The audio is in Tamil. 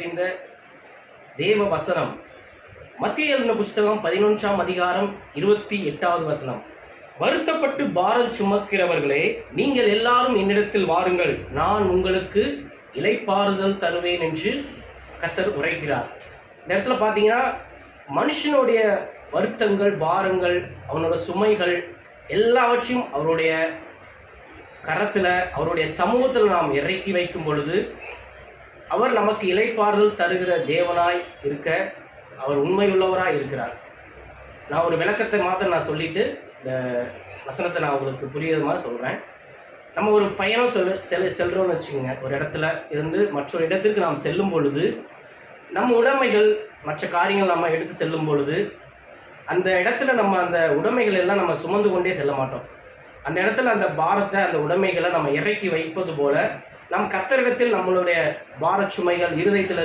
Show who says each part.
Speaker 1: இந்த தேவ வசனம் மத்திய எழுதின புஸ்தகம் 11ஆம் அதிகாரம் 28வது வசனம். வருத்தப்பட்டு பாரம் சுமக்கிறவர்களே, நீங்கள் எல்லாரும் என்னிடத்தில் வாருங்கள், நான் உங்களுக்கு இளைப்பாறுதல் தருவேன் என்று கர்த்தர் உரைக்கிறார். இந்த இடத்துல பார்த்தீங்கன்னா மனுஷனுடைய வருத்தங்கள், பாரங்கள், அவனோட சுமைகள் எல்லாவற்றையும் அவருடைய கரத்தில், அவருடைய சமூகத்தில் நாம் இறக்கி வைக்கும் பொழுது அவர் நமக்கு இளைப்பாறுதல் தருகிற தேவனாய் இருக்க அவர் உண்மையுள்ளவராய் இருக்கிறார். நான் ஒரு விளக்கத்தை மாத்திரம் நான் சொல்லிட்டு இந்த வசனத்தை நான் உங்களுக்கு புரியுற மாதிரி சொல்கிறேன். நம்ம ஒரு பயணம் செல்கிறோன்னு வச்சுக்கோங்க. ஒரு இடத்துல இருந்து மற்றொரு இடத்திற்கு நாம் செல்லும் பொழுது நம்ம உடைமைகள், மற்ற காரியங்கள் நம்ம எடுத்து செல்லும் பொழுது அந்த இடத்துல நம்ம அந்த உடைமைகள் எல்லாம் நம்ம சுமந்து கொண்டே செல்ல மாட்டோம். அந்த இடத்துல அந்த பாரத்தை, அந்த உடைமைகளை நம்ம இறக்கி வைப்பது போல நம் கர்த்தரிடத்தில் நம்மளுடைய பாரச்சுமைகள் இருதயத்தில்